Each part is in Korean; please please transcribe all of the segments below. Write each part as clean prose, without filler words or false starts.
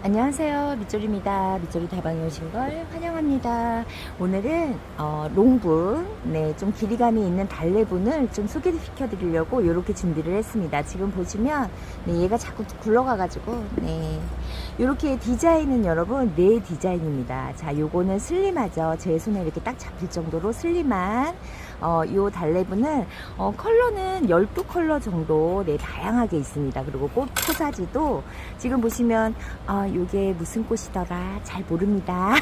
안녕하세요, 밑조리입니다. 밑조리 다방에 오신 걸 환영합니다. 오늘은 롱분, 좀 길이감이 있는 달래분을 좀 소개시켜 드리려고 이렇게 준비를 했습니다. 지금 보시면 얘가 자꾸 굴러가가지고 이렇게 디자인은 여러분 디자인입니다. 자, 요거는 슬림하죠. 제 손에 이렇게 딱 잡힐 정도로 슬림한 요 달래분은 컬러는 12컬러 정도 다양하게 있습니다. 그리고 꽃 포사지도 지금 보시면 요게 무슨 꽃이더라 잘 모릅니다.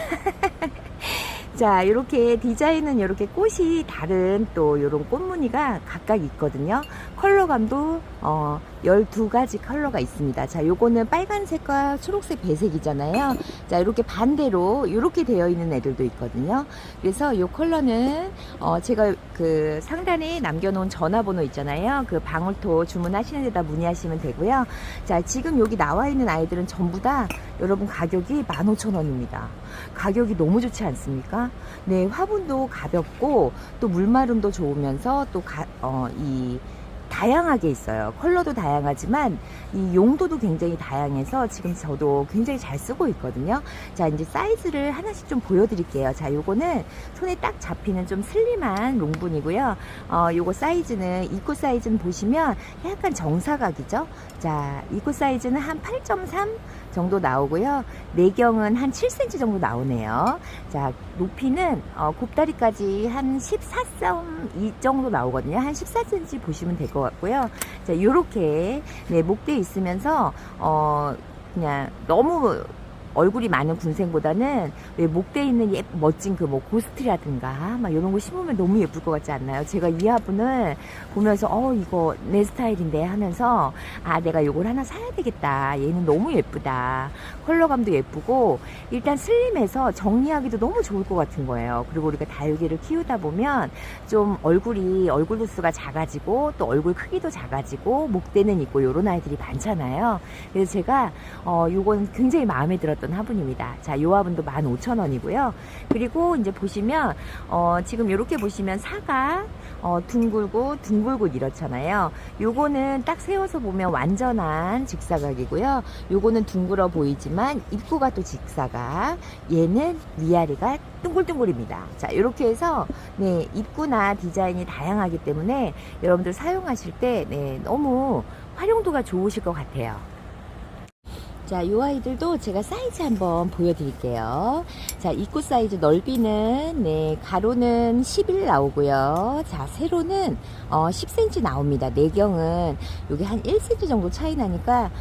자, 이렇게 디자인은 이렇게 꽃이 다른 또 요런 꽃무늬가 각각 있거든요. 컬러감도 12가지 컬러가 있습니다. 자, 요거는 빨간색과 초록색 배색이잖아요. 자, 이렇게 반대로 이렇게 되어 있는 애들도 있거든요. 그래서 요 컬러는 제가 그 상단에 남겨놓은 전화번호 있잖아요. 그 방울토 주문하시는 데다 문의하시면 되고요. 자, 지금 여기 나와 있는 아이들은 전부 다 여러분 가격이 15,000원입니다. 가격이 너무 좋지 않습니까? 네, 화분도 가볍고 또 물마름도 좋으면서 또 다양하게 있어요. 컬러도 다양하지만 이 용도도 굉장히 다양해서 지금 저도 굉장히 잘 쓰고 있거든요. 자, 이제 사이즈를 하나씩 좀 보여드릴게요. 자, 요거는 손에 딱 잡히는 좀 슬림한 롱분이고요. 요거 사이즈는 입구 사이즈는 보시면 약간 정사각이죠. 자, 입구 사이즈는 한 8.3 정도 나오고요. 내경은 한 7cm 정도 나오네요. 자, 높이는 곱다리까지 한 14.2 정도 나오거든요. 한 14cm 보시면 될 것 같고요. 자, 요렇게 목대 있으면서 그냥 너무 얼굴이 많은 군생보다는 왜 목대에 있는 멋진 그 뭐 고스트라든가 막 이런 거 심으면 너무 예쁠 것 같지 않나요? 제가 이 화분을 보면서 이거 내 스타일인데 하면서 내가 요걸 하나 사야 되겠다. 얘는 너무 예쁘다. 컬러감도 예쁘고 일단 슬림해서 정리하기도 너무 좋을 것 같은 거예요. 그리고 우리가 다육이를 키우다 보면 좀 얼굴 도수가 작아지고 또 얼굴 크기도 작아지고 목대는 있고 요런 아이들이 많잖아요. 그래서 제가 요건 굉장히 마음에 들었던 화분입니다. 자, 요 화분도 15,000원이고요. 그리고 이제 보시면 지금 이렇게 보시면 사각 둥글고 이렇잖아요. 요거는 딱 세워서 보면 완전한 직사각이고요. 요거는 둥글어 보이지만 입구가 또 직사각, 얘는 위아래가 둥글둥글입니다. 자, 이렇게 해서 입구나 디자인이 다양하기 때문에 여러분들 사용하실 때 너무 활용도가 좋으실 것 같아요. 자, 이 아이들도 제가 사이즈 한번 보여드릴게요. 자, 입구 사이즈 넓이는 가로는 11 나오고요. 자, 세로는 10cm 나옵니다. 내경은 여기 한 1cm 정도 차이 나니까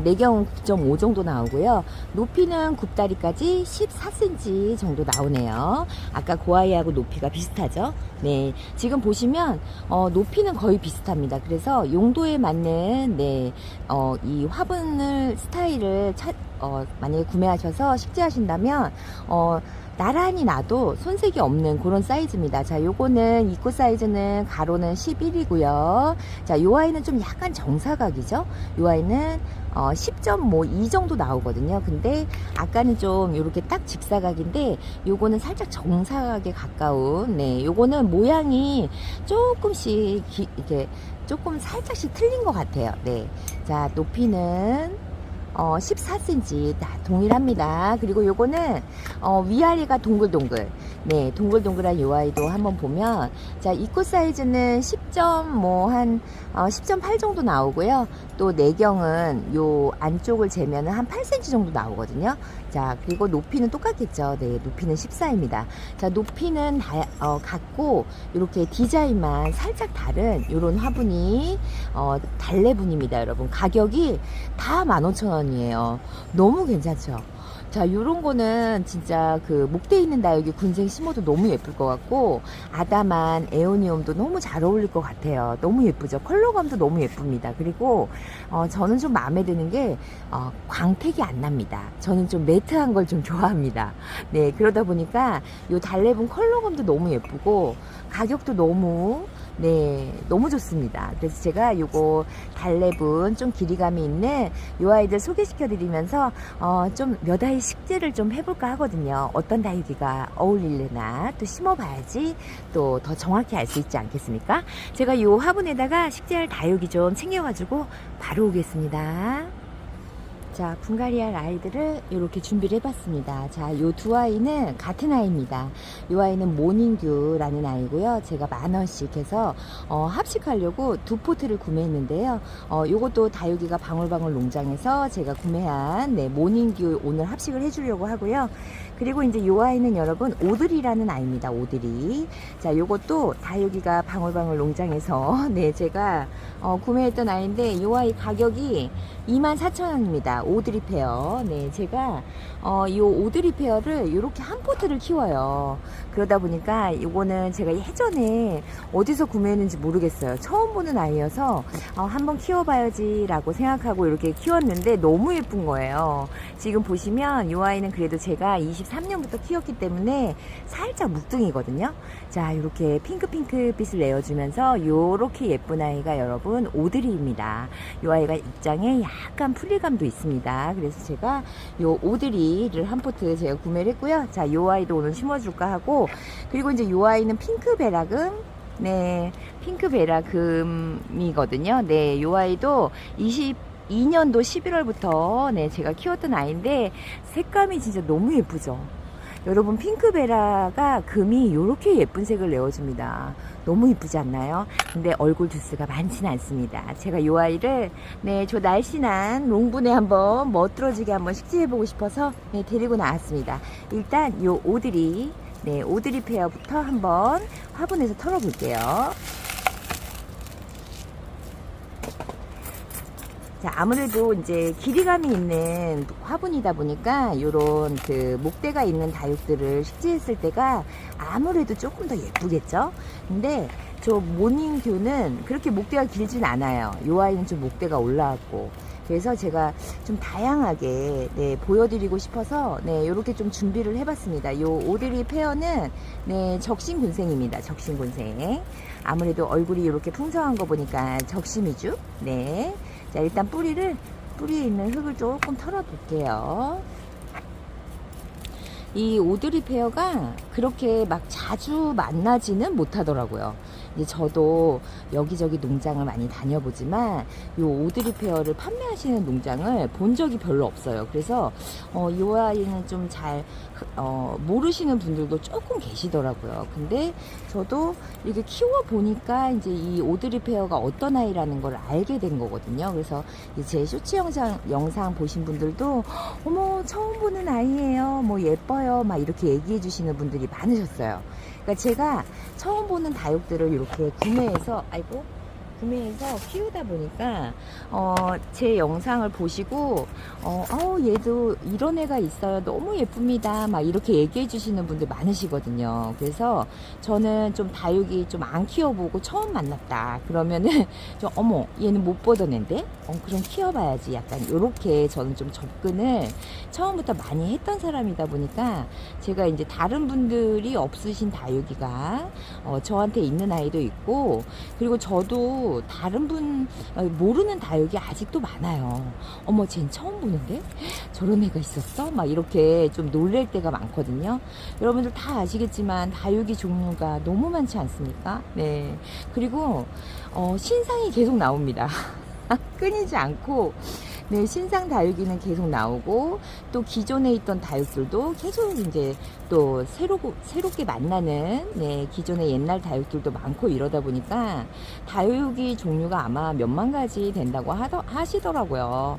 내경은 9.5 정도 나오고요. 높이는 굽다리까지 14cm 정도 나오네요. 아까 그 아이하고 높이가 비슷하죠? 네, 지금 보시면 높이는 거의 비슷합니다. 그래서 용도에 맞는 이 화분을 스타일을 만약에 구매하셔서 식재하신다면 나란히 놔도 손색이 없는 그런 사이즈입니다. 자, 요거는 입구 사이즈는 가로는 11이고요. 자, 요 아이는 좀 약간 정사각이죠. 요 아이는 10.2 정도 나오거든요. 근데 아까는 좀 이렇게 딱 직사각인데 요거는 살짝 정사각에 가까운 요거는 모양이 조금씩 이렇게 조금 살짝씩 틀린 것 같아요. 자, 높이는 14cm 동일합니다. 그리고 요거는 위아래가 동글동글 동글동글한 요 아이도 한번 보면, 자, 입구 사이즈는 10.8 정도 나오고요. 또 내경은 요 안쪽을 재면은 한 8cm 정도 나오거든요. 자, 그리고 높이는 똑같겠죠. 높이는 14입니다. 자, 높이는 같고 이렇게 디자인만 살짝 다른 요런 화분이 달래분입니다. 여러분, 가격이 다 15,000원이에요. 너무 괜찮죠? 자, 요런 거는 진짜 그 목대 있는 다육이 군생 심어도 너무 예쁠 것 같고, 아담한 에오니움도 너무 잘 어울릴 것 같아요. 너무 예쁘죠? 컬러감도 너무 예쁩니다. 그리고 저는 좀 마음에 드는 게 광택이 안 납니다. 저는 좀 매트한 걸 좀 좋아합니다. 그러다 보니까 요 달래분 컬러감도 너무 예쁘고 가격도 너무 좋습니다. 그래서 제가 요거 달래분 좀 길이감이 있는 요 아이들 소개시켜 드리면서 좀 몇 아이 식재를 좀 해볼까 하거든요. 어떤 다육이가 어울릴래나 또 심어봐야지 또 더 정확히 알 수 있지 않겠습니까? 제가 요 화분에다가 식재할 다육이 좀 챙겨가지고 바로 오겠습니다. 자, 붕가리알 아이들을 이렇게 준비를 해봤습니다. 자, 요 두 아이는 같은 아이입니다. 요 아이는 모닝듀라는 아이고요. 제가 10,000원씩 해서 합식하려고 두 포트를 구매했는데요. 요것도 다육이가 방울방울 농장에서 제가 구매한 모닝듀 오늘 합식을 해주려고 하고요. 그리고 이제 요 아이는 여러분 오드리라는 아이입니다. 오드리. 자, 요것도 다육이가 방울방울 농장에서 제가 구매했던 아이인데 요 아이 가격이 24,000원입니다. 오드리 페어. 제가 요 오드리 페어를 이렇게 한 포트를 키워요. 그러다 보니까 요거는 제가 예전에 어디서 구매했는지 모르겠어요. 처음 보는 아이여서 한번 키워봐야지 라고 생각하고 이렇게 키웠는데 너무 예쁜 거예요. 지금 보시면 요 아이는 그래도 제가 23년부터 키웠기 때문에 살짝 묵둥이거든요. 자, 이렇게 핑크핑크 빛을 내어주면서 요렇게 예쁜 아이가 여러분 오드리입니다. 요 아이가 입장에 약간 풀리감도 있습니다. 그래서 제가 요 오드리를 한 포트 제가 구매를 했고요. 자, 요 아이도 오늘 심어줄까 하고, 그리고 이제 요 아이는 핑크베라금, 핑크베라금이거든요. 요 아이도 22년도 11월부터 제가 키웠던 아이인데 색감이 진짜 너무 예쁘죠. 여러분, 핑크베라가 금이 이렇게 예쁜 색을 내어줍니다. 너무 이쁘지 않나요? 근데 얼굴 두수가 많지는 않습니다. 제가 이 아이를 저 날씬한 롱분에 한번 멋들어지게 한번 식재해보고 싶어서 데리고 나왔습니다. 일단 요 오드리 오드리 페어부터 한번 화분에서 털어볼게요. 자, 아무래도 이제 길이감이 있는 화분이다 보니까 요런 그 목대가 있는 다육들을 식재했을 때가 아무래도 조금 더 예쁘겠죠? 근데 저 모닝듀는 그렇게 목대가 길진 않아요. 요 아이는 좀 목대가 올라왔고, 그래서 제가 좀 다양하게 보여드리고 싶어서 요렇게 좀 준비를 해봤습니다. 요 오드리 페어는 적심곤생입니다. 적심곤생. 아무래도 얼굴이 이렇게 풍성한 거 보니까 적심이죠. 자, 일단 뿌리에 있는 흙을 조금 털어볼게요. 이 오드리 페어가 그렇게 막 자주 만나지는 못하더라고요. 이제 저도 여기저기 농장을 많이 다녀보지만 이 오드리 페어를 판매하시는 농장을 본 적이 별로 없어요. 그래서 이 아이는 좀 잘 모르시는 분들도 조금 계시더라고요. 근데 저도 이렇게 키워보니까 이제 이 오드리 페어가 어떤 아이라는 걸 알게 된 거거든요. 그래서 제 쇼츠 영상 보신 분들도 어머, 처음 보는 아이예요, 뭐 예뻐요, 막 이렇게 얘기해 주시는 분들이 많으셨어요. 그러니까 제가 처음 보는 다육들을 이렇게 구매해서 키우다 보니까 제 영상을 보시고 얘도 이런 애가 있어요, 너무 예쁩니다, 막 이렇게 얘기해 주시는 분들 많으시거든요. 그래서 저는 좀 다육이 좀 안 키워보고 처음 만났다 그러면은 좀 어머, 얘는 못 보던 앤데 그럼 키워봐야지, 약간 요렇게 저는 좀 접근을 처음부터 많이 했던 사람이다 보니까 제가 이제 다른 분들이 없으신 다육이가 저한테 있는 아이도 있고, 그리고 저도 다른 분 모르는 다육이 아직도 많아요. 어머, 쟨 처음 보는데 저런 애가 있었어? 막 이렇게 좀 놀랄 때가 많거든요. 여러분들 다 아시겠지만 다육이 종류가 너무 많지 않습니까? 그리고 신상이 계속 나옵니다. 끊이지 않고 신상 다육이는 계속 나오고, 또 기존에 있던 다육들도 계속 이제 또 새롭게 만나는 기존의 옛날 다육들도 많고, 이러다 보니까 다육이 종류가 아마 몇만 가지 된다고 하시더라고요.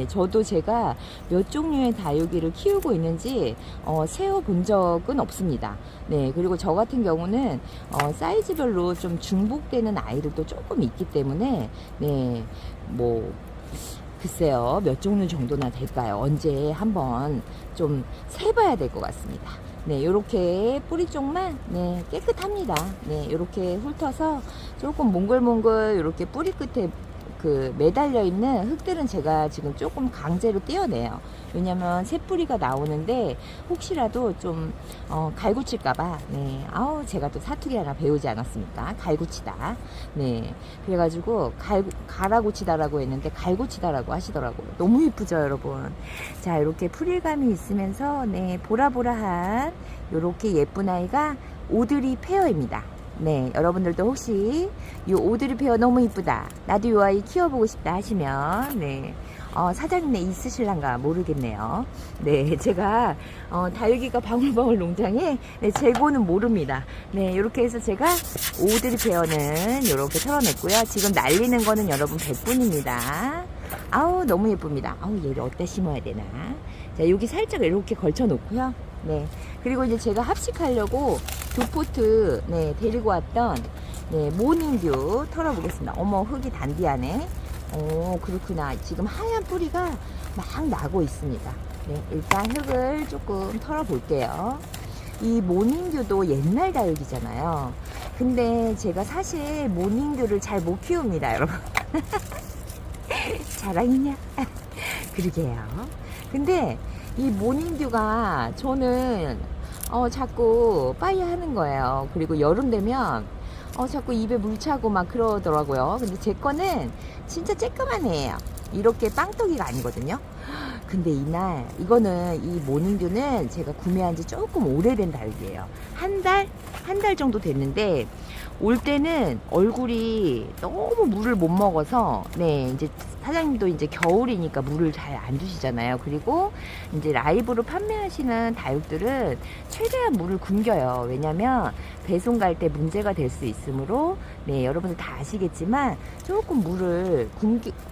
저도 제가 몇 종류의 다육이를 키우고 있는지 세어본 적은 없습니다. 그리고 저 같은 경우는 사이즈별로 좀 중복되는 아이들도 조금 있기 때문에 뭐 글쎄요, 몇 종류 정도나 될까요? 언제 한번 좀 세봐야 될 것 같습니다. 요렇게 뿌리 쪽만 깨끗합니다. 요렇게 훑어서 조금 몽글몽글 요렇게 뿌리 끝에 그 매달려 있는 흙들은 제가 지금 조금 강제로 떼어내요. 왜냐면 새뿌리가 나오는데 혹시라도 좀 갈구칠까봐. 제가 또 사투리 하나 배우지 않았습니까? 갈구치다. 그래가지고 갈아고치다라고 했는데 갈고치다라고 하시더라고요. 너무 이쁘죠, 여러분? 자, 이렇게 풀일감이 있으면서 보라보라한 요렇게 예쁜 아이가 오드리 페어입니다. 여러분들도 혹시 이 오드리 페어 너무 이쁘다, 나도 이 아이 키워보고 싶다 하시면 사장님네 있으실란가 모르겠네요. 네, 제가 다육이가 방울방울 농장에 네, 재고는 모릅니다. 네, 이렇게 해서 제가 오드리 페어는 이렇게 털어냈고요. 지금 날리는 거는 여러분 100분입니다. 아우 너무 예쁩니다. 아우 얘를 어디다 심어야 되나. 자, 여기 살짝 이렇게 걸쳐 놓고요. 네, 그리고 이제 제가 합식하려고 두 포트 네, 데리고 왔던 네, 모닝듀 털어보겠습니다. 어머, 흙이 단디하네. 오, 그렇구나. 지금 하얀 뿌리가 막 나고 있습니다. 네, 일단 흙을 조금 털어볼게요. 이 모닝듀도 옛날 다육이잖아요. 근데 제가 사실 모닝듀를 잘 못 키웁니다, 여러분. 자랑이냐? 그러게요. 근데 이 모닝듀가 저는 자꾸 빠이 하는 거예요. 그리고 여름 되면 자꾸 입에 물 차고 막 그러더라고요. 근데 제 거는 진짜 쬐끄만 해요. 이렇게 빵떡이가 아니거든요. 근데 이날 이거는 이 모닝듀는 제가 구매한 지 조금 오래된 다육이에요. 한 달 정도 됐는데 올 때는 얼굴이 너무 물을 못 먹어서 네, 이제 사장님도 이제 겨울이니까 물을 잘 안 주시잖아요. 그리고 이제 라이브로 판매하시는 다육들은 최대한 물을 굶겨요. 왜냐면 배송 갈 때 문제가 될 수 있으므로 네, 여러분들 다 아시겠지만 조금 물을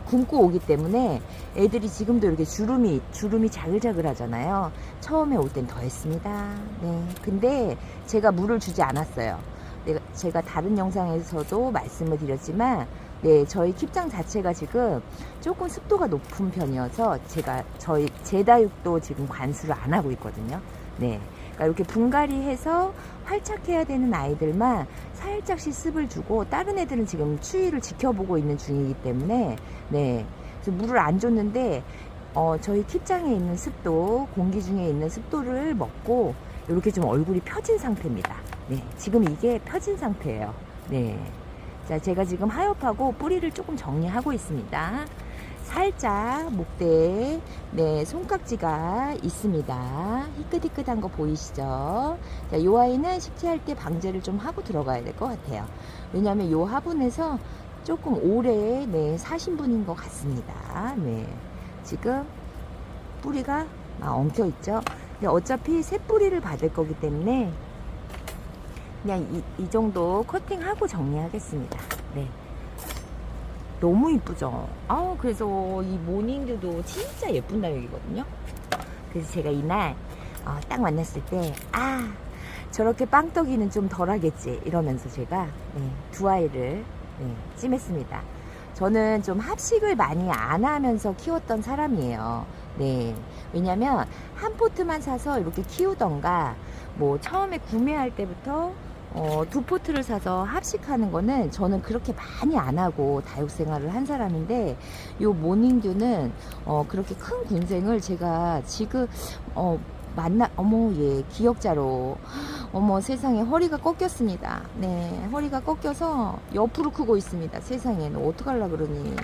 굶고 오기 때문에 애들이 지금도 이렇게 주름이 자글자글 하잖아요. 처음에 올 땐 더 했습니다. 네, 근데 제가 물을 주지 않았어요. 제가 다른 영상에서도 말씀을 드렸지만 네, 저희 킵장 자체가 지금 조금 습도가 높은 편이어서 제 다육도 지금 관수를 안 하고 있거든요. 네, 그러니까 이렇게 분갈이해서 활착해야 되는 아이들만 살짝씩 습을 주고 다른 애들은 지금 추위를 지켜보고 있는 중이기 때문에 네, 그래서 물을 안 줬는데 저희 킵장에 있는 습도, 공기 중에 있는 습도를 먹고 이렇게 좀 얼굴이 펴진 상태입니다. 네, 지금 이게 펴진 상태예요. 네. 자, 제가 지금 하엽하고 뿌리를 조금 정리하고 있습니다. 살짝 목대에 네, 손깍지가 있습니다. 희끗희끗한 거 보이시죠? 자, 요 아이는 식재할 때 방제를 좀 하고 들어가야 될 것 같아요. 왜냐하면 요 화분에서 조금 오래 네, 사신 분인 것 같습니다. 네, 지금 뿌리가 엉켜 있죠. 근데 어차피 새 뿌리를 받을 거기 때문에 그냥 이 정도 커팅하고 정리하겠습니다. 네, 너무 이쁘죠? 그래서 이 모닝듀도 진짜 예쁜 다육이거든요. 그래서 제가 이날 딱 만났을 때 저렇게 빵떡이는 좀 덜하겠지 이러면서 제가 네, 두 아이를 네, 찜했습니다. 저는 좀 합식을 많이 안 하면서 키웠던 사람이에요. 네, 왜냐면 한 포트만 사서 이렇게 키우던가 뭐 처음에 구매할 때부터 두 포트를 사서 합식하는 거는 저는 그렇게 많이 안 하고 다육 생활을 한 사람인데 요 모닝듀는 그렇게 큰 군생을 제가 지금 어머 예 기역자로 어머 세상에 허리가 꺾였습니다. 네, 허리가 꺾여서 옆으로 크고 있습니다. 세상에 너 어떡하려 그러니.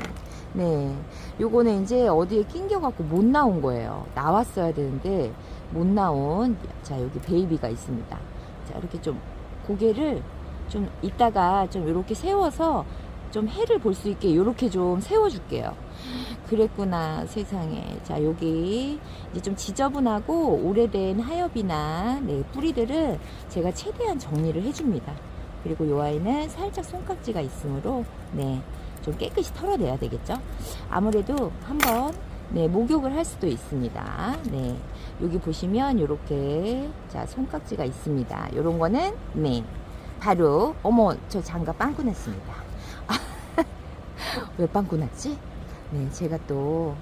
네, 요거는 이제 어디에 낑겨 갖고 못 나온 거예요. 나왔어야 되는데 못 나온. 자, 여기 베이비가 있습니다. 자, 이렇게 좀 고개를 좀 이따가 좀 이렇게 세워서 좀 해를 볼 수 있게 이렇게 좀 세워 줄게요. 그랬구나 세상에. 자, 여기 이제 좀 지저분하고 오래된 하엽이나 네, 뿌리들은 제가 최대한 정리를 해줍니다. 그리고 이 아이는 살짝 손깍지가 있으므로 네, 좀 깨끗이 털어내야 되겠죠. 아무래도 한번 네, 목욕을 할 수도 있습니다. 네, 여기 보시면 이렇게 자 손깍지가 있습니다. 요런 거는 네, 바로 어머 저 장갑 빵꾸 났습니다. 왜 빵꾸 났지? 네, 제가 또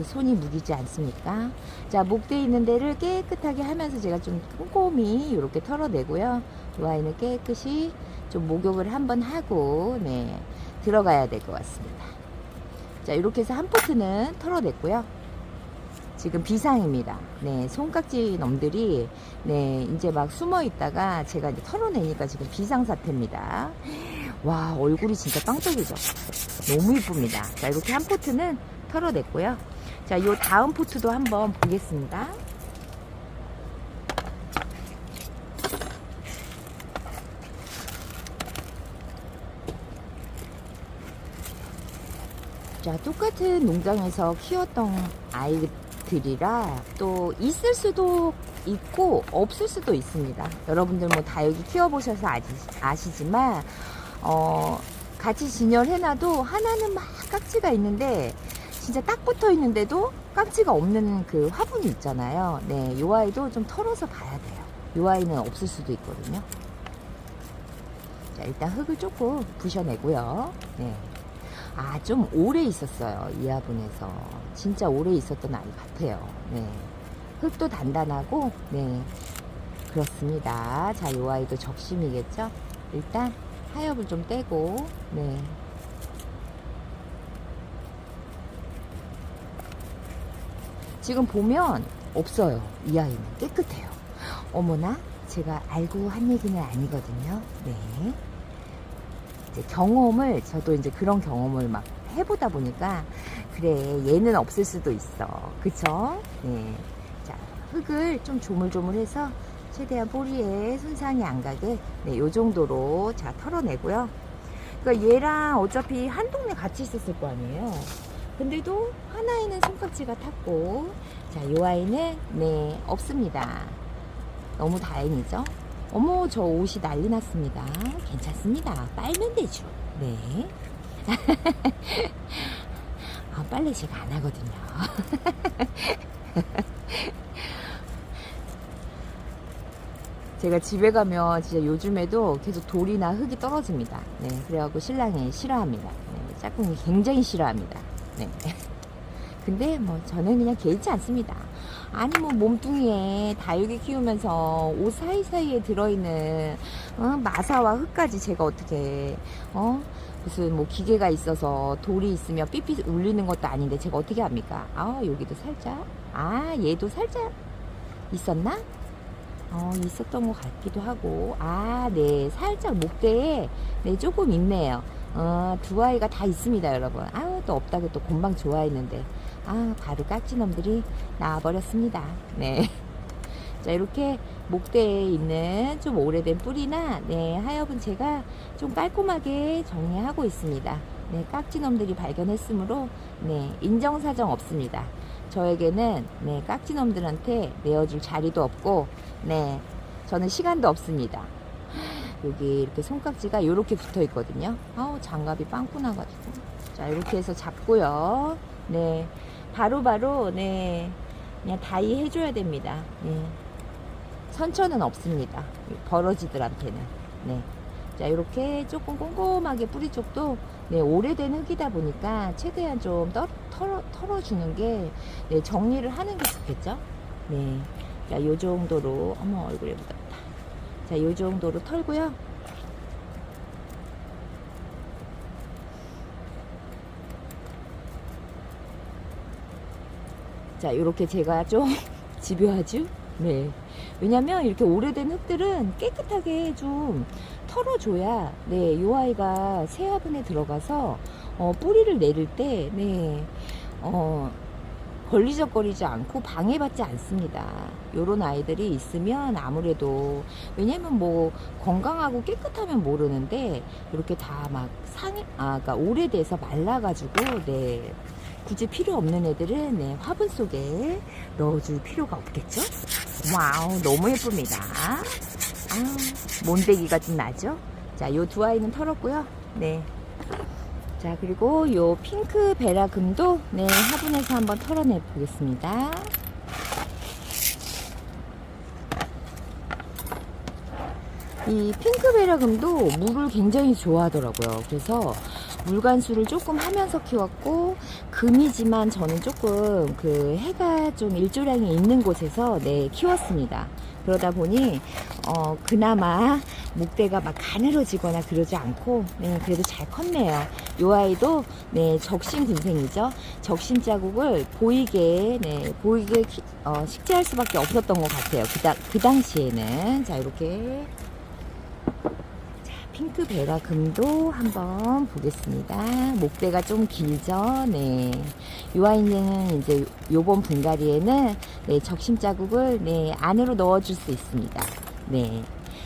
손이 무리지 않습니까? 자, 목대 있는 데를 깨끗하게 하면서 제가 좀 꼼꼼히 이렇게 털어내고요. 이 아이는 깨끗이 좀 목욕을 한번 하고 네, 들어가야 될 것 같습니다. 자, 이렇게 해서 한 포트는 털어냈고요. 지금 비상입니다. 네, 손깍지 놈들이 네, 이제 막 숨어 있다가 제가 이제 털어내니까 지금 비상 사태입니다. 와, 얼굴이 진짜 빵떡이죠. 너무 이쁩니다. 자, 이렇게 한 포트는 털어냈고요. 자, 요 다음 포트도 한번 보겠습니다. 자, 똑같은 농장에서 키웠던 아이들이라 또 있을 수도 있고 없을 수도 있습니다. 여러분들 뭐 다육이 키워보셔서 아시지만 같이 진열해놔도 하나는 막 깍지가 있는데 진짜 딱 붙어 있는데도 깍지가 없는 그 화분이 있잖아요. 네, 요 아이도 좀 털어서 봐야 돼요. 요 아이는 없을 수도 있거든요. 자, 일단 흙을 조금 부셔내고요. 네. 아, 좀 오래 있었어요. 이 화분에서. 진짜 오래 있었던 아이 같아요. 네. 흙도 단단하고, 네. 그렇습니다. 자, 요 아이도 적심이겠죠? 일단 하엽을 좀 떼고, 네. 지금 보면 없어요. 이 아이는 깨끗해요. 어머나, 제가 알고 한 얘기는 아니거든요. 네. 이제 경험을, 저도 이제 그런 경험을 막 해보다 보니까, 그래, 얘는 없을 수도 있어. 그쵸? 네. 자, 흙을 좀 조물조물해서 최대한 뿌리에 손상이 안 가게, 네, 요 정도로 자, 털어내고요. 그러니까 얘랑 어차피 한 동네 같이 있었을 거 아니에요. 근데도 하나에는 손깍지가 탔고, 자, 요 아이는, 네, 없습니다. 너무 다행이죠? 어머, 저 옷이 난리 났습니다. 괜찮습니다. 빨면 되죠. 네. 아, 빨래 제가 안 하거든요. 제가 집에 가면 진짜 요즘에도 계속 돌이나 흙이 떨어집니다. 네. 그래갖고 신랑이 싫어합니다. 네, 짝꿍이 굉장히 싫어합니다. 네. 근데 뭐 저는 그냥 개의치 않습니다. 아니 뭐 몸뚱이에 다육이 키우면서 옷 사이사이에 들어있는 마사와 흙까지 제가 어떻게 무슨 뭐 기계가 있어서 돌이 있으면 삐삐 울리는 것도 아닌데 제가 어떻게 합니까? 아, 여기도 살짝, 아, 얘도 살짝 있었나? 있었던 것 같기도 하고, 아, 네, 살짝 목대에 네, 조금 있네요. 두 아이가 다 있습니다, 여러분. 아우, 또 없다고 또 금방 좋아했는데, 아, 바로 깍지놈들이 나와버렸습니다. 네. 자, 이렇게 목대에 있는 좀 오래된 뿌리나, 네, 하엽은 제가 좀 깔끔하게 정리하고 있습니다. 네, 깍지놈들이 발견했으므로, 네, 인정사정 없습니다. 저에게는, 네, 깍지놈들한테 내어줄 자리도 없고, 네, 저는 시간도 없습니다. 여기 이렇게 손깍지가 이렇게 붙어 있거든요. 아우, 장갑이 빵꾸 나가지고. 자, 이렇게 해서 잡고요. 네, 바로바로, 네, 그냥 다이 해줘야 됩니다. 네. 선처는 없습니다. 버러지들한테는. 네. 자, 이렇게 조금 꼼꼼하게 뿌리 쪽도, 네, 오래된 흙이다 보니까 최대한 좀 털어주는 게, 네, 정리를 하는 게 좋겠죠? 네. 자, 요 정도로, 어머, 얼굴에 묻었다. 자, 요 정도로 털고요. 자, 요렇게 제가 좀 집요하죠? 네. 왜냐면 이렇게 오래된 흙들은 깨끗하게 좀 털어줘야, 네, 요 아이가 새 화분에 들어가서, 뿌리를 내릴 때, 네, 걸리적거리지 않고 방해받지 않습니다. 요런 아이들이 있으면 아무래도, 왜냐면 뭐 건강하고 깨끗하면 모르는데 이렇게 다 막 그러니까 오래돼서 말라가지고, 네, 굳이 필요 없는 애들은, 네, 화분 속에 넣어줄 필요가 없겠죠? 와우, 너무 예쁩니다. 아, 몬데기가 좀 나죠? 자, 요 두 아이는 털었고요. 네. 자, 그리고 요 핑크 베라금도, 네, 화분에서 한번 털어내 보겠습니다. 이 핑크 베라금도 물을 굉장히 좋아하더라고요. 그래서 물관수를 조금 하면서 키웠고, 금이지만 저는 조금 그 해가 좀 일조량이 있는 곳에서, 네, 키웠습니다. 그러다 보니 그나마 목대가 막 가늘어지거나 그러지 않고, 네, 그래도 잘 컸네요. 요 아이도, 네, 적심 군생이죠. 적심 자국을 보이게, 네, 보이게 식재할 수밖에 없었던 것 같아요. 그 당시에는. 자, 이렇게. 핑크 베라금도 한번 보겠습니다. 목대가 좀 길죠? 네. 요 아이는 이제 요번 분갈이에는, 네, 적심 자국을, 네, 안으로 넣어줄 수 있습니다. 네.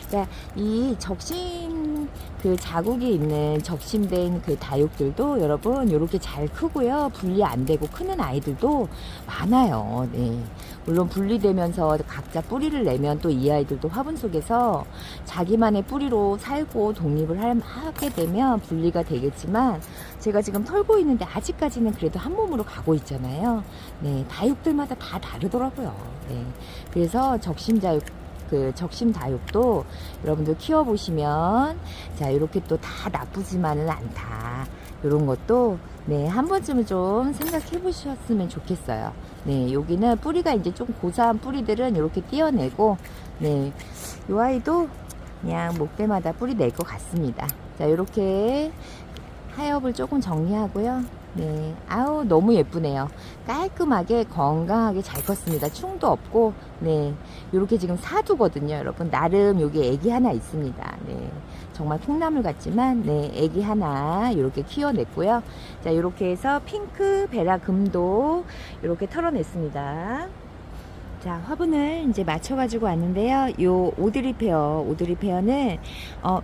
자, 이 적심 그 자국이 있는 적심된 그 다육들도 여러분 이렇게 잘 크고요. 분리 안 되고 크는 아이들도 많아요. 네. 물론 분리되면서 각자 뿌리를 내면 또 이 아이들도 화분 속에서 자기만의 뿌리로 살고 독립을 하게 되면 분리가 되겠지만, 제가 지금 털고 있는데 아직까지는 그래도 한 몸으로 가고 있잖아요. 네, 다육들마다 다 다르더라고요. 네. 그래서 적심 다육도 여러분들 키워보시면, 자, 이렇게 또 다 나쁘지만은 않다. 이런 것도, 네, 한 번쯤은 좀 생각해 보셨으면 좋겠어요. 네, 여기는 뿌리가 이제 좀 고사한 뿌리들은 이렇게 띄어내고, 네, 이 아이도 그냥 목대마다 뿌리 낼 것 같습니다. 자, 이렇게 하엽을 조금 정리하고요. 네, 아우 너무 예쁘네요. 깔끔하게 건강하게 잘 컸습니다. 충도 없고, 네, 요렇게 지금 사두거든요. 여러분, 나름 여기 애기 하나 있습니다. 네, 정말 콩나물 같지만, 네, 애기 하나 요렇게 키워냈고요. 자, 요렇게 해서 핑크 베라 금도 요렇게 털어냈습니다. 자, 화분을 이제 맞춰가지고 왔는데요. 요 오드리 페어는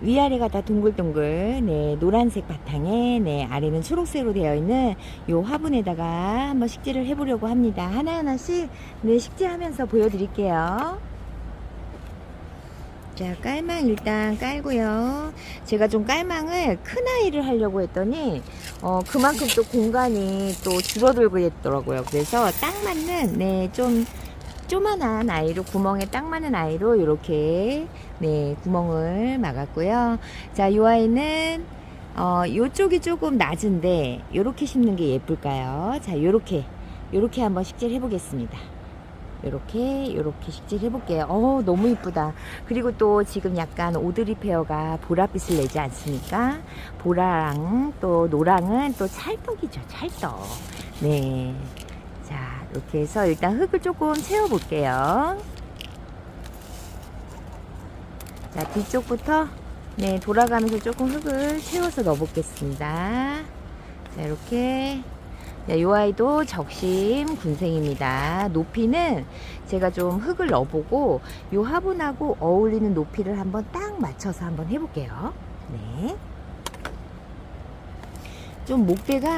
위아래가 다 동글동글, 네, 노란색 바탕에, 네, 아래는 초록색으로 되어 있는 요 화분에다가 한번 식재를 해보려고 합니다. 하나하나씩, 네, 식재하면서 보여드릴게요. 자, 깔망 일단 깔고요. 제가 좀 깔망을 큰 아이를 하려고 했더니 그만큼 또 공간이 또 줄어들고 있더라고요. 그래서 딱 맞는, 네, 좀 조만한 아이로, 구멍에 딱 맞는 아이로 이렇게, 네, 구멍을 막았고요. 자, 이 아이는 요쪽이 조금 낮은데 요렇게 심는 게 예쁠까요? 자, 요렇게 한번 식재를 해보겠습니다. 요렇게 식재를 해볼게요. 너무 이쁘다. 그리고 또 지금 약간 오드리 페어가 보랏빛을 내지 않습니까? 보라랑 또 노랑은 또 찰떡이죠, 찰떡. 네. 자, 이렇게 해서 일단 흙을 조금 채워볼게요. 자, 뒤쪽부터, 네, 돌아가면서 조금 흙을 채워서 넣어보겠습니다. 자, 이렇게. 자, 이 아이도 적심 군생입니다. 높이는 제가 좀 흙을 넣어보고 이 화분하고 어울리는 높이를 한번 딱 맞춰서 한번 해볼게요. 네. 좀 목대가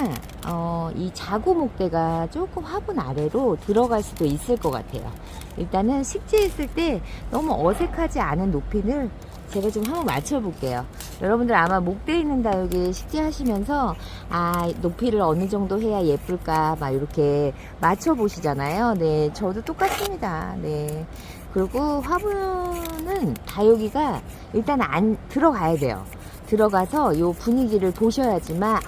이 자구 목대가 조금 화분 아래로 들어갈 수도 있을 것 같아요. 일단은 식재했을 때 너무 어색하지 않은 높이를 제가 좀 한번 맞춰 볼게요. 여러분들 아마 목대 있는 다육이 식재하시면서 높이를 어느 정도 해야 예쁠까 막 이렇게 맞춰 보시잖아요. 네, 저도 똑같습니다. 네. 그리고 화분은 다육이가 일단 안 들어가야 돼요. 들어가서 요 분위기를 보셔야지만,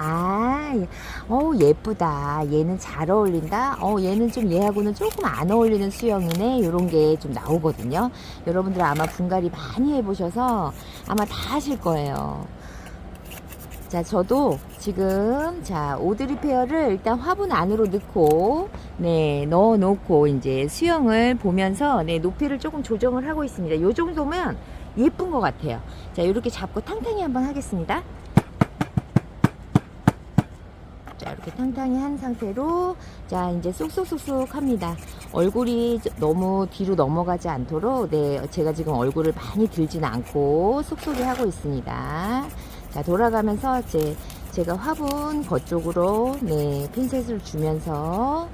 예쁘다, 얘는 잘 어울린다, 얘는 좀 얘하고는 조금 안 어울리는 수영이네, 요런 게 좀 나오거든요. 여러분들 아마 분갈이 많이 해보셔서 아마 다 하실 거예요. 자, 저도 지금, 자, 오드리 페어를 일단 화분 안으로 넣고, 네, 넣어 놓고 이제 수영을 보면서, 네, 높이를 조금 조정을 하고 있습니다. 요 정도면 예쁜 것 같아요. 자, 이렇게 잡고 탕탕이 한번 하겠습니다. 자, 이렇게 탕탕이 한 상태로, 자, 이제 쏙쏙쏙쏙 합니다. 얼굴이 너무 뒤로 넘어가지 않도록, 네, 제가 지금 얼굴을 많이 들진 않고 쏙쏙이 하고 있습니다. 자, 돌아가면서 제가 화분 겉쪽으로, 네, 핀셋을 주면서,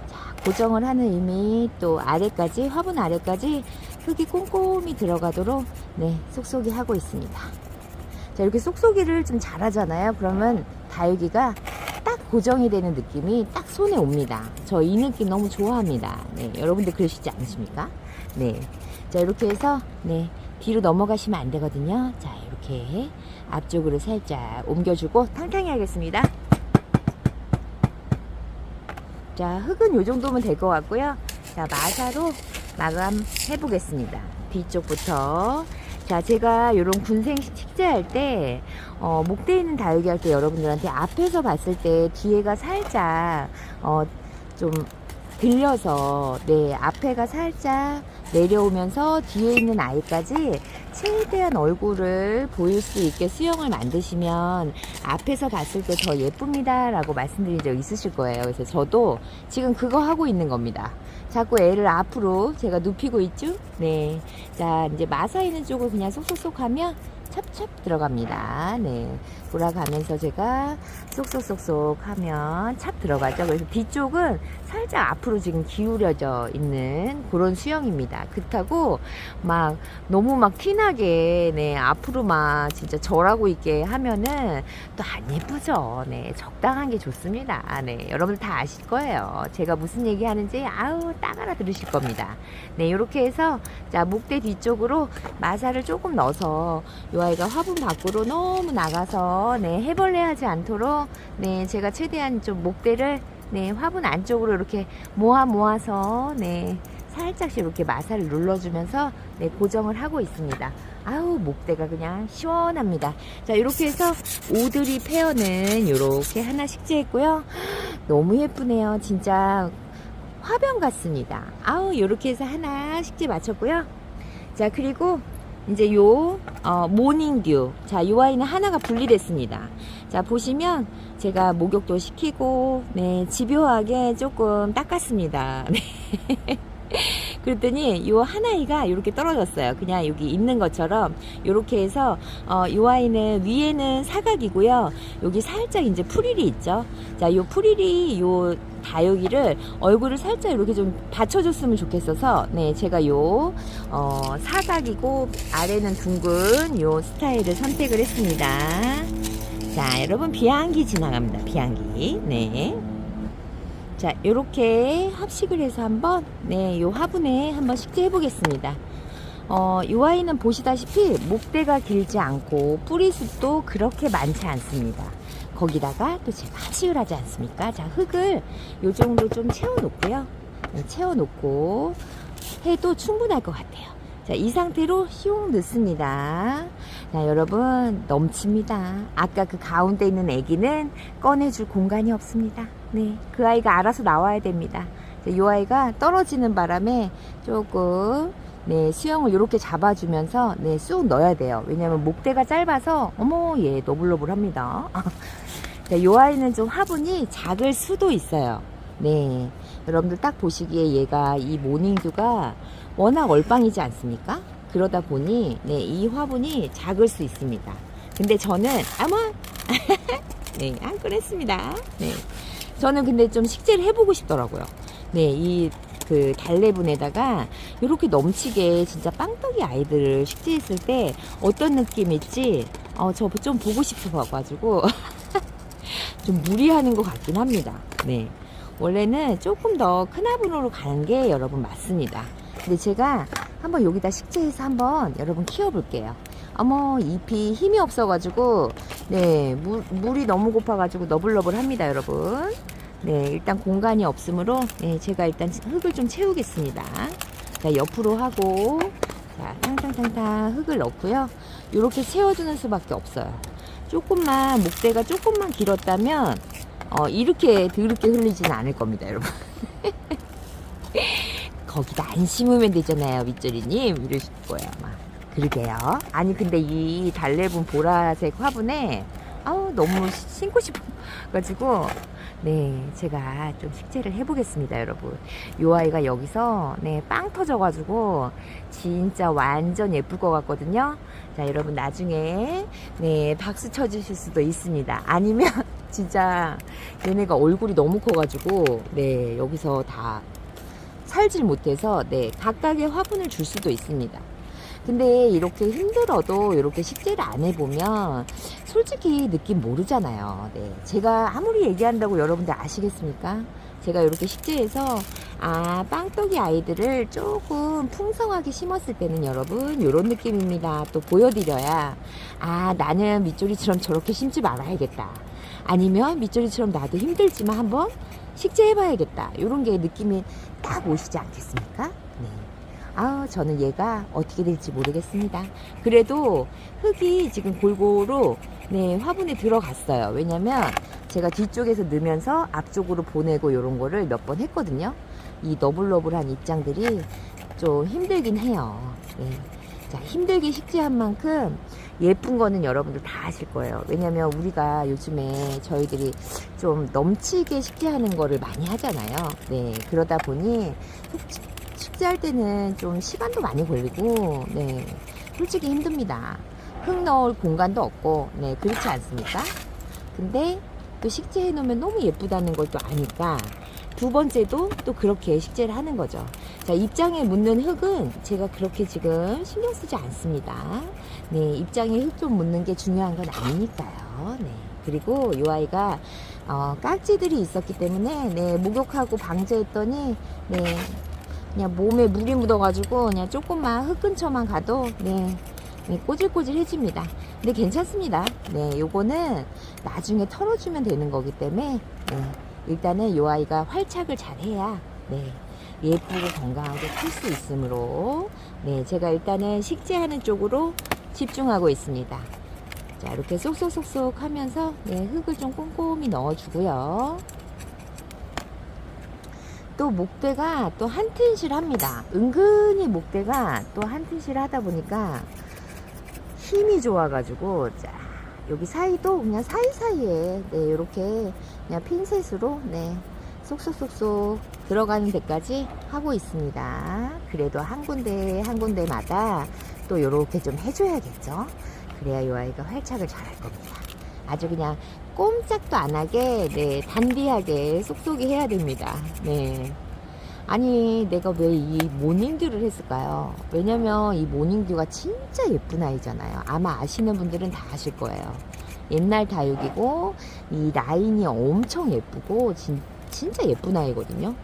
자, 고정을 하는 의미, 또 아래까지, 화분 아래까지 흙이 꼼꼼히 들어가도록, 네, 쏙쏙이 하고 있습니다. 자, 이렇게 쏙쏙이를 좀 잘하잖아요. 그러면 다육이가 딱 고정이 되는 느낌이 딱 손에 옵니다. 저 이 느낌 너무 좋아합니다. 네, 여러분들 그러시지 않으십니까? 네. 자, 이렇게 해서, 네, 뒤로 넘어가시면 안 되거든요. 자, 이렇게 앞쪽으로 살짝 옮겨주고 탕탕이 하겠습니다. 자, 흙은 요 정도면 될 것 같고요. 자, 마사로 마감해 보겠습니다. 뒤쪽부터. 자, 제가 이런 군생 식재할 때 목대 있는 다육이 할 때 여러분들한테 앞에서 봤을 때 뒤에가 살짝 좀 들려서, 네, 앞에가 살짝 내려오면서 뒤에 있는 아이까지 최대한 얼굴을 보일 수 있게 수영을 만드시면 앞에서 봤을 때 더 예쁩니다 라고 말씀드린 적 있으실 거예요. 그래서 저도 지금 그거 하고 있는 겁니다. 자꾸 애를 앞으로 제가 눕히고 있죠. 네, 자, 이제 마사 있는 쪽을 그냥 쏙쏙쏙 하면 찹찹 들어갑니다. 네, 돌아가면서 제가 쏙쏙쏙쏙 하면 찹 들어가죠. 그래서 뒤쪽은 살짝 앞으로 지금 기울여져 있는 그런 수영입니다. 그렇다고 막 너무 막 티나게 네, 앞으로 막 진짜 절하고 있게 하면은 또 안 예쁘죠. 네, 적당한 게 좋습니다. 네, 여러분들 다 아실 거예요. 제가 무슨 얘기 하는지 아우 딱 알아들으실 겁니다. 네, 이렇게 해서 자, 목대 뒤쪽으로 마사를 조금 넣어서 이 아이가 화분 밖으로 너무 나가서 네, 해벌레 하지 않도록 네, 제가 최대한 좀 목대를 네, 화분 안쪽으로 이렇게 모아서 네, 살짝씩 이렇게 마사를 눌러주면서 네, 고정을 하고 있습니다. 아우, 목대가 그냥 시원합니다. 자, 이렇게 해서 오드리 페어는 이렇게 하나 식재했고요. 너무 예쁘네요. 진짜 화병 같습니다. 아우, 이렇게 해서 하나 식재 마쳤고요. 자, 그리고 이제 요 모닝듀. 자, 요 아이는 하나가 분리됐습니다. 자, 보시면 제가 목욕도 시키고 네, 집요하게 조금 닦았습니다. 네. 그랬더니 요 한 아이가 이렇게 떨어졌어요. 그냥 여기 있는 것처럼 이렇게 해서 요 아이는 위에는 사각이고요. 여기 살짝 이제 프릴이 있죠. 자, 요 프릴이 요 다육이를 얼굴을 살짝 이렇게 좀 받쳐줬으면 좋겠어서 네, 제가 요 사각이고 아래는 둥근 요 스타일을 선택을 했습니다. 자, 여러분 비행기 지나갑니다. 비행기. 네. 자, 요렇게 합식을 해서 한번 네, 요 화분에 한번 식재해 보겠습니다. 요 아이는 보시다시피 목대가 길지 않고 뿌리숱도 그렇게 많지 않습니다. 거기다가 또 제가 합식을 하지 않습니까? 자, 흙을 요 정도 좀 채워 놓고요. 네, 채워 놓고 해도 충분할 것 같아요. 자, 이 상태로 휘용 넣습니다. 자, 여러분 넘칩니다. 아까 그 가운데 있는 애기는 꺼내줄 공간이 없습니다. 네, 그 아이가 알아서 나와야 됩니다. 자, 이 아이가 떨어지는 바람에 조금 네, 수영을 이렇게 잡아주면서 네, 쑥 넣어야 돼요. 왜냐면 목대가 짧아서 어머, 얘 너블너블합니다. 자, 이 아이는 좀 화분이 작을 수도 있어요. 네, 여러분들 딱 보시기에 얘가 이 모닝듀가 워낙 얼빵이지 않습니까? 그러다 보니 네, 이 화분이 작을 수 있습니다. 근데 저는 아마 네, 안 꺼냈습니다. 네, 저는 근데 좀 식재를 해보고 싶더라고요. 네, 이 그 달래분에다가 이렇게 넘치게 진짜 빵떡이 아이들을 식재했을 때 어떤 느낌일지 저 좀 보고 싶어가지고 좀 무리하는 것 같긴 합니다. 네, 원래는 조금 더 큰 화분으로 가는 게 여러분 맞습니다. 근데 제가 한번 여기다 식재해서 한번 여러분 키워볼게요. 어머, 잎이 힘이 없어가지고 네, 물이 너무 고파가지고 너블너블합니다, 여러분. 네, 일단 공간이 없으므로 네, 제가 일단 흙을 좀 채우겠습니다. 자, 옆으로 하고 자, 탕탕탕탕 흙을 넣고요. 이렇게 채워주는 수밖에 없어요. 조금만 목대가 조금만 길었다면 이렇게 더럽게 흘리지는 않을 겁니다, 여러분. 거기다 안 심으면 되잖아요, 밑절이님. 이러실 거예요, 아마. 그러게요. 아니, 근데 이 달래분 보라색 화분에 너무 심고 싶어가지고 네, 제가 좀 식재를 해보겠습니다, 여러분. 요 아이가 여기서 네, 빵 터져가지고 진짜 완전 예쁠 것 같거든요. 자, 여러분 나중에 네, 박수 쳐주실 수도 있습니다. 아니면 진짜 얘네가 얼굴이 너무 커가지고 네, 여기서 다 살질 못해서 네, 각각의 화분을 줄 수도 있습니다. 근데 이렇게 힘들어도 이렇게 식재를 안 해보면 솔직히 느낌 모르잖아요. 네, 제가 아무리 얘기한다고 여러분들 아시겠습니까? 제가 이렇게 식재해서 빵떡이 아이들을 조금 풍성하게 심었을 때는 여러분 이런 느낌입니다. 또 보여드려야 나는 밑조리처럼 저렇게 심지 말아야겠다. 아니면 밑조리처럼 나도 힘들지만 한번 식재해봐야겠다. 이런 게 느낌이 딱 오시지 않겠습니까? 네. 저는 얘가 어떻게 될지 모르겠습니다. 그래도 흙이 지금 골고루 네, 화분에 들어갔어요. 왜냐면 제가 뒤쪽에서 넣으면서 앞쪽으로 보내고 이런 거를 몇 번 했거든요. 이 너블너블한 입장들이 좀 힘들긴 해요. 네. 자, 힘들게 식재한 만큼 예쁜 거는 여러분들 다 아실 거예요. 왜냐면 우리가 요즘에 저희들이 좀 넘치게 식재하는 거를 많이 하잖아요. 네, 그러다 보니 식재할 때는 좀 시간도 많이 걸리고 네, 솔직히 힘듭니다. 흙 넣을 공간도 없고, 네, 그렇지 않습니까? 근데 또 식재해 놓으면 너무 예쁘다는 걸 또 아니까 두 번째도 또 그렇게 식재를 하는 거죠. 자, 입장에 묻는 흙은 제가 그렇게 지금 신경 쓰지 않습니다. 네, 입장에 흙 좀 묻는 게 중요한 건 아니니까요. 네. 그리고 이 아이가 깍지들이 있었기 때문에 네, 목욕하고 방제했더니 네, 그냥 몸에 물이 묻어가지고 그냥 조금만 흙 근처만 가도 네, 네, 꼬질꼬질해집니다. 근데 괜찮습니다. 네, 요거는 나중에 털어주면 되는 거기 때문에 네, 일단은 요 아이가 활착을 잘 해야 네, 예쁘고 건강하게 클 수 있으므로 네, 제가 일단은 식재하는 쪽으로 집중하고 있습니다. 자, 이렇게 쏙쏙쏙쏙 하면서 네, 흙을 좀 꼼꼼히 넣어주고요. 또 목대가 또 한 튼실 합니다. 은근히 목대가 또 한 튼실 하다 보니까 힘이 좋아가지고, 자, 여기 사이도 그냥 사이사이에 네, 이렇게 그냥 핀셋으로 네, 쏙쏙쏙쏙 들어가는 데까지 하고 있습니다. 그래도 한 군데 한 군데마다 또 이렇게 좀 해줘야겠죠. 그래야 이 아이가 활착을 잘 할 겁니다. 아주 그냥 꼼짝도 안 하게 네, 단디하게 쏙쏙이 해야 됩니다. 네. 아니, 내가 왜 이 모닝듀를 했을까요? 왜냐면 이 모닝듀가 진짜 예쁜 아이잖아요. 아마 아시는 분들은 다 아실 거예요. 옛날 다육이고 이 라인이 엄청 예쁘고 진짜 예쁜 아이거든요.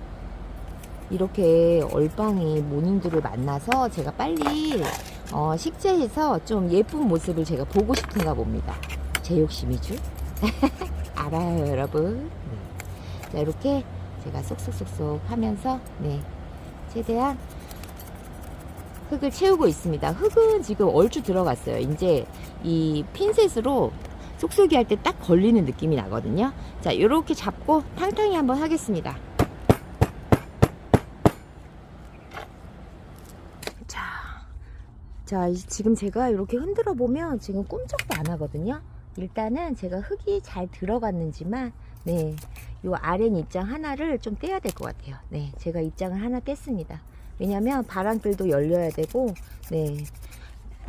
이렇게 얼빵이 모닝듀를 만나서 제가 빨리 식재해서 좀 예쁜 모습을 제가 보고 싶은가 봅니다. 제 욕심이죠? 알아요, 여러분. 네. 자, 이렇게 제가 쏙쏙쏙쏙 하면서 네, 최대한 흙을 채우고 있습니다. 흙은 지금 얼추 들어갔어요. 이제 이 핀셋으로 쏙쏙이 할 때 딱 걸리는 느낌이 나거든요. 자, 이렇게 잡고 탕탕이 한번 하겠습니다. 자, 지금 제가 이렇게 흔들어 보면 지금 꼼짝도 안 하거든요. 일단은 제가 흙이 잘 들어갔는지만 네, 요 아랫 입장 하나를 좀 떼야 될 것 같아요. 네, 제가 입장을 하나 뗐습니다. 왜냐면 바람길도 열려야 되고 네,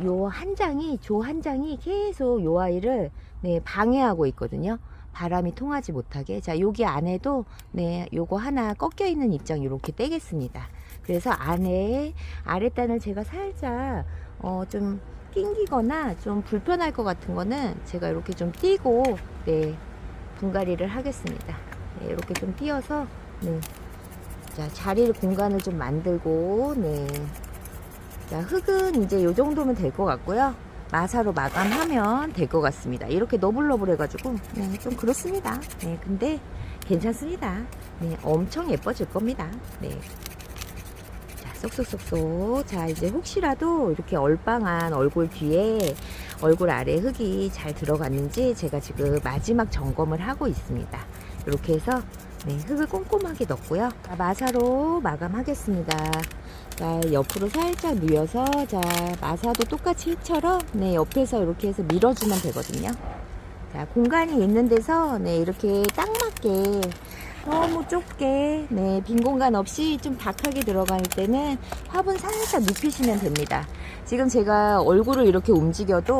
요 한 장이 조 한 장이 계속 요 아이를 네, 방해하고 있거든요. 바람이 통하지 못하게. 자, 여기 안에도 네, 요거 하나 꺾여 있는 입장 이렇게 떼겠습니다. 그래서 안에 아랫단을 제가 살짝 좀 낑기거나 좀 불편할 것 같은 거는 제가 이렇게 좀 띄고 네, 분갈이를 하겠습니다. 네, 이렇게 좀 띄어서 네. 자, 자리를 공간을 좀 만들고 네. 자, 흙은 이제 요 정도면 될 것 같고요. 마사로 마감하면 될 것 같습니다. 이렇게 너블너블 해가지고 네, 좀 그렇습니다. 네, 근데 괜찮습니다. 네, 엄청 예뻐질 겁니다. 네. 쏙쏙쏙쏙. 자, 이제 혹시라도 이렇게 얼빵한 얼굴 뒤에 얼굴 아래 흙이 잘 들어갔는지 제가 지금 마지막 점검을 하고 있습니다. 이렇게 해서 네, 흙을 꼼꼼하게 넣고요. 자, 마사로 마감하겠습니다. 자, 옆으로 살짝 밀어서 자, 마사도 똑같이 흙처럼 네, 옆에서 이렇게 해서 밀어주면 되거든요. 자, 공간이 있는 데서 네, 이렇게 딱 맞게 너무 좁게 네, 빈 공간 없이 좀 박하게 들어갈 때는 화분 살짝 눕히시면 됩니다. 지금 제가 얼굴을 이렇게 움직여도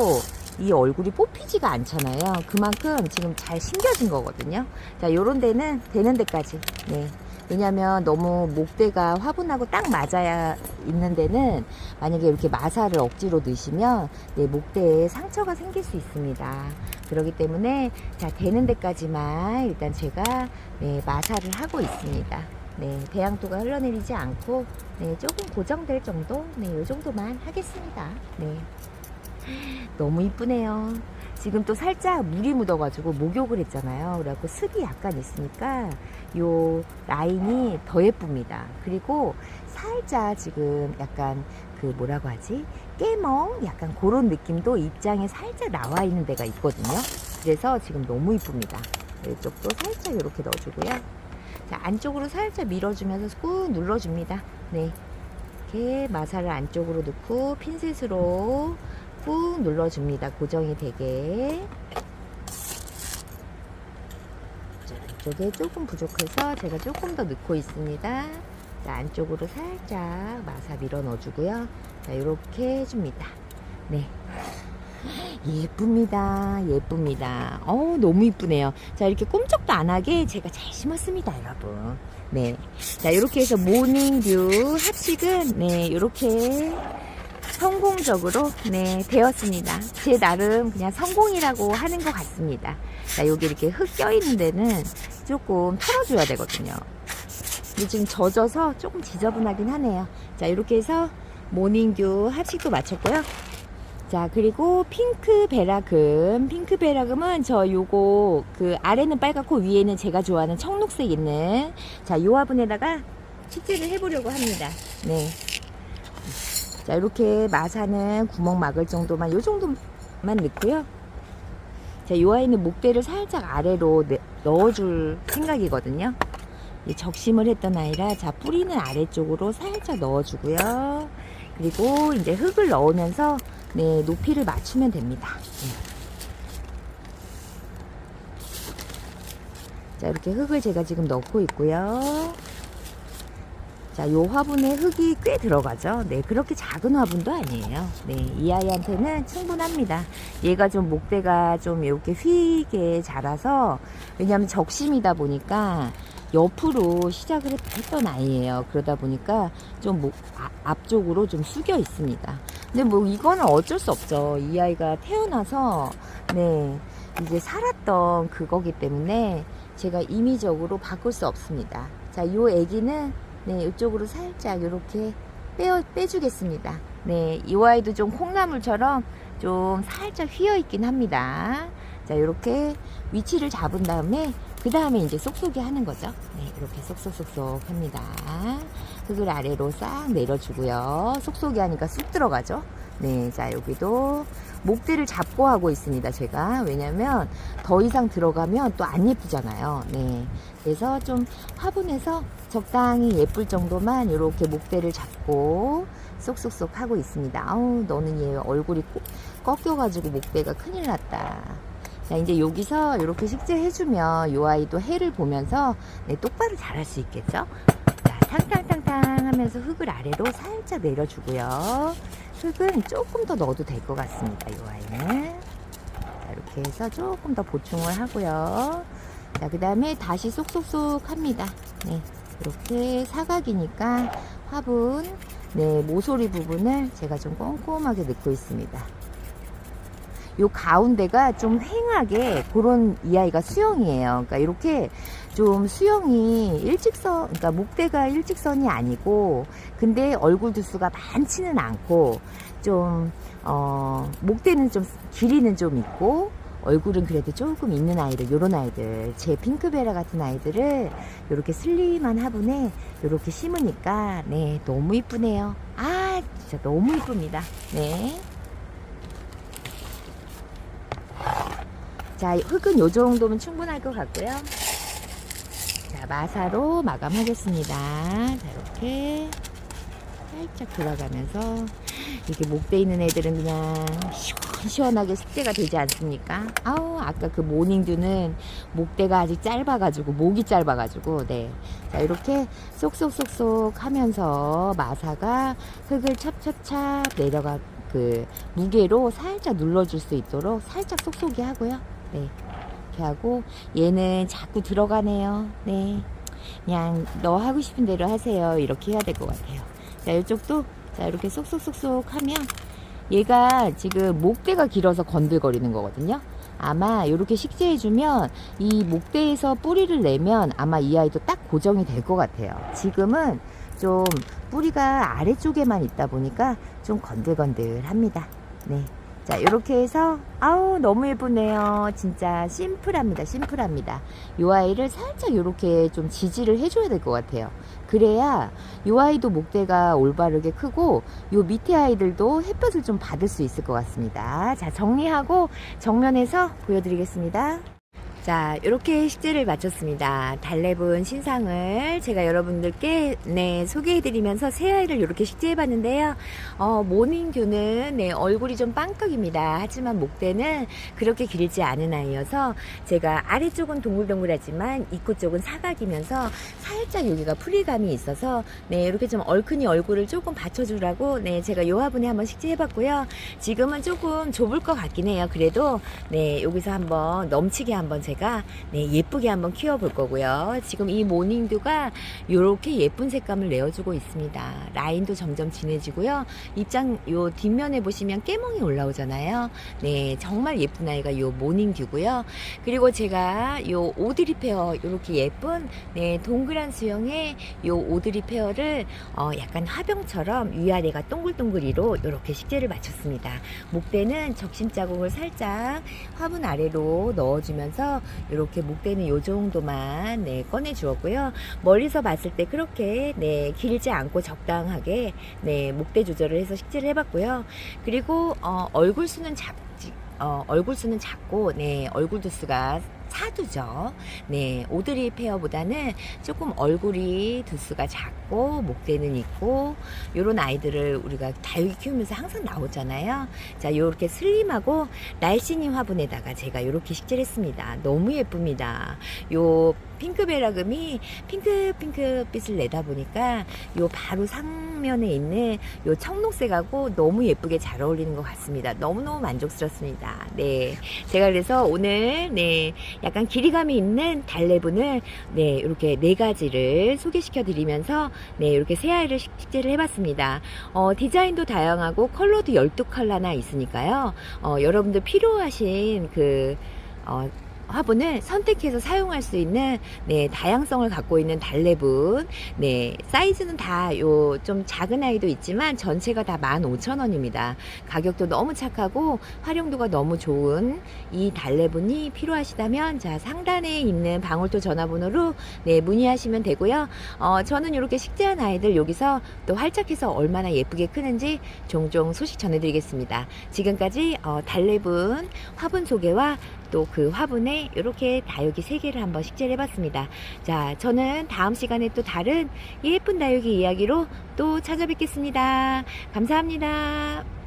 이 얼굴이 뽑히지가 않잖아요. 그만큼 지금 잘 심겨진 거거든요. 자, 요런 데는 되는 데까지 네. 왜냐면 너무 목대가 화분하고 딱 맞아야 있는 데는 만약에 이렇게 마사를 억지로 넣으시면 네, 목대에 상처가 생길 수 있습니다. 그렇기 때문에 자, 되는 데까지만 일단 제가 네, 마사를 하고 있습니다. 네, 배양토가 흘러내리지 않고 네, 조금 고정될 정도 네, 요 정도만 하겠습니다. 네. 너무 이쁘네요. 지금 또 살짝 물이 묻어가지고 목욕을 했잖아요. 그래갖고 습이 약간 있으니까 요 라인이 더 예쁩니다. 그리고 살짝 지금 약간 그 뭐라고 하지? 깨멍? 약간 그런 느낌도 입장에 살짝 나와 있는 데가 있거든요. 그래서 지금 너무 이쁩니다. 이쪽도 살짝 이렇게 넣어주고요. 자, 안쪽으로 살짝 밀어주면서 꾹 눌러줍니다. 네. 이렇게 마사를 안쪽으로 넣고 핀셋으로 꾹 눌러줍니다. 고정이 되게. 자, 안쪽에 조금 부족해서 제가 조금 더 넣고 있습니다. 자, 안쪽으로 살짝 마사 밀어 넣어주고요. 자, 이렇게 해줍니다. 네. 예쁩니다. 예쁩니다. 너무 이쁘네요. 자, 이렇게 꼼짝도 안 하게 제가 잘 심었습니다, 여러분. 네. 자, 이렇게 해서 모닝뷰 합식은, 네, 이렇게 성공적으로, 네, 되었습니다. 제 나름 그냥 성공이라고 하는 것 같습니다. 자, 여기 이렇게 흙 껴있는 데는 조금 털어줘야 되거든요. 근데 지금 젖어서 조금 지저분하긴 하네요. 자, 이렇게 해서 모닝뷰 합식도 마쳤고요. 자, 그리고 핑크베라금은 저 요거 그 아래는 빨갛고 위에는 제가 좋아하는 청록색 있는, 자, 요 화분에다가 식재를 해보려고 합니다. 네. 자, 이렇게 마사는 구멍 막을 정도만, 요 정도만 넣고요. 자, 요 아이는 목대를 살짝 아래로 넣어줄 생각이거든요. 적심을 했던 아이라, 자, 뿌리는 아래쪽으로 살짝 넣어주고요. 그리고 이제 흙을 넣으면서, 네, 높이를 맞추면 됩니다. 네. 자, 이렇게 흙을 제가 지금 넣고 있고요. 자, 요 화분에 흙이 꽤 들어가죠. 네, 그렇게 작은 화분도 아니에요. 네, 이 아이한테는 충분합니다. 얘가 좀 목대가 좀 이렇게 휘게 자라서, 왜냐하면 적심이다 보니까 옆으로 시작을 했던 아이예요. 그러다 보니까 좀 앞쪽으로 좀 숙여 있습니다. 근데 뭐 이거는 어쩔 수 없죠. 이 아이가 태어나서, 네, 이제 살았던 그거기 때문에 제가 임의적으로 바꿀 수 없습니다. 자, 요 애기는, 네, 이쪽으로 살짝 이렇게 빼주겠습니다. 네, 이 아이도 좀 콩나물처럼 좀 살짝 휘어 있긴 합니다. 자, 이렇게 위치를 잡은 다음에, 그 다음에 이제 쏙쏙이 하는 거죠. 네, 이렇게 쏙쏙쏙쏙 합니다. 흙을 아래로 싹 내려주고요. 쏙쏙이 하니까 쑥 들어가죠. 네, 자, 여기도 목대를 잡고 하고 있습니다, 제가. 왜냐면 더 이상 들어가면 또 안 예쁘잖아요. 네, 그래서 좀 화분에서 적당히 예쁠 정도만 이렇게 목대를 잡고 쏙쏙쏙 하고 있습니다. 아우, 너는 얘 얼굴이 꺾여가지고 목대가 큰일 났다. 자, 이제 여기서 이렇게 식재해주면 이 아이도 해를 보면서, 네, 똑바로 자랄 수 있겠죠? 자, 탕탕탕탕 하면서 흙을 아래로 살짝 내려주고요. 흙은 조금 더 넣어도 될 것 같습니다, 이 아이는. 자, 이렇게 해서 조금 더 보충을 하고요. 자, 그 다음에 다시 쏙쏙쏙 합니다. 네, 이렇게 사각이니까 화분, 네, 모서리 부분을 제가 좀 꼼꼼하게 넣고 있습니다. 요 가운데가 좀 휑하게 그런 이 아이가 수영이에요. 그러니까 이렇게 좀 수영이 일직선, 그러니까 목대가 일직선이 아니고, 근데 얼굴 두수가 많지는 않고, 좀, 목대는 좀, 길이는 좀 있고, 얼굴은 그래도 조금 있는 아이들, 요런 아이들, 제 핑크베라 같은 아이들을 요렇게 슬림한 화분에 요렇게 심으니까, 네, 너무 이쁘네요. 아, 진짜 너무 이쁩니다. 네. 자, 흙은 요 정도면 충분할 것 같고요. 자, 마사로 마감하겠습니다. 자, 이렇게 살짝 돌아가면서, 이렇게 목대 있는 애들은 그냥 시원시원하게 식재가 되지 않습니까? 아우, 아까 그 모닝듀는 목대가 아직 짧아가지고, 목이 짧아가지고, 네. 자, 이렇게 쏙쏙쏙쏙 하면서 마사가 흙을 찹찹찹 내려가, 그 무게로 살짝 눌러줄 수 있도록 살짝 쏙쏙이 하고요. 네, 이렇게 하고, 얘는 자꾸 들어가네요. 네, 그냥 너 하고 싶은 대로 하세요. 이렇게 해야 될 것 같아요. 자, 이쪽도, 자, 이렇게 쏙쏙쏙쏙 하면, 얘가 지금 목대가 길어서 건들거리는 거거든요. 아마 이렇게 식재해주면 이 목대에서 뿌리를 내면 아마 이 아이도 딱 고정이 될 것 같아요. 지금은 좀 뿌리가 아래쪽에만 있다 보니까 좀 건들건들합니다. 네. 자, 이렇게 해서, 아우, 너무 예쁘네요. 진짜 심플합니다. 심플합니다. 이 아이를 살짝 이렇게 좀 지지를 해줘야 될 것 같아요. 그래야 이 아이도 목대가 올바르게 크고, 이 밑에 아이들도 햇볕을 좀 받을 수 있을 것 같습니다. 자, 정리하고 정면에서 보여드리겠습니다. 자, 이렇게 식재를 마쳤습니다. 달래분 신상을 제가 여러분들께 소개해드리면서 새아이를 이렇게 식재해봤는데요. 모닝듀는 얼굴이 좀 빵떡입니다. 하지만 목대는 그렇게 길지 않은 아이여서 제가 아래쪽은 동글동글하지만 입구 쪽은 사각이면서 살짝 여기가 풀이감이 있어서 이렇게 좀 얼큰이 얼굴을 조금 받쳐주라고 제가 요 화분에 한번 식재해봤고요. 지금은 조금 좁을 것 같긴 해요. 그래도 여기서 한번 넘치게 한번 제가 예쁘게 한번 키워볼 거고요. 지금 이 모닝듀가 이렇게 예쁜 색감을 내어주고 있습니다. 라인도 점점 진해지고요. 입장 요 뒷면에 보시면 깨몽이 올라오잖아요. 정말 예쁜 아이가 요 모닝듀고요. 그리고 제가 요 오드리 페어 이렇게 예쁜 동그란 수영의 요 오드리 페어를 약간 화병처럼 위아래가 동글동글이로 이렇게 식재를 마쳤습니다. 목대는 적심 자국을 살짝 화분 아래로 넣어주면서 이렇게 목대는 요 정도만 꺼내 주었고요. 멀리서 봤을 때 그렇게 길지 않고 적당하게 목대 조절을 해서 식재를 해봤고요. 그리고 얼굴 수는 작고 얼굴 두수가 사두죠. 오드리 페어보다는 조금 얼굴이 두수가 작고 목대는 있고 요런 아이들을 우리가 다육이 키우면서 항상 나오잖아요. 자, 요렇게 슬림하고 날씬이 화분에다가 제가 요렇게 식재를 했습니다. 너무 예쁩니다. 요 핑크베라금이 핑크빛을 내다 보니까 요 바로 상면에 있는 요 청록색하고 너무 예쁘게 잘 어울리는 것 같습니다. 너무너무 만족스럽습니다. 제가 그래서 오늘 약간 길이감이 있는 달래분을 이렇게 4가지를 소개시켜 드리면서 이렇게 새아이를 식재를 해봤습니다. 디자인도 다양하고 컬러도 12컬러나 있으니까요. 여러분들 필요하신 화분을 선택해서 사용할 수 있는 다양성을 갖고 있는 달래분. 사이즈는 다 요 좀 작은 아이도 있지만 전체가 다 15,000원입니다. 가격도 너무 착하고 활용도가 너무 좋은 이 달래분이 필요하시다면 자, 상단에 있는 방울토 전화번호로 문의하시면 되고요. 저는 이렇게 식재한 아이들 여기서 또 활착해서 얼마나 예쁘게 크는지 종종 소식 전해드리겠습니다. 지금까지 달래분 화분 소개와 또 그 화분에 이렇게 다육이 3개를 한번 식재를 해봤습니다. 자, 저는 다음 시간에 또 다른 예쁜 다육이 이야기로 또 찾아뵙겠습니다. 감사합니다.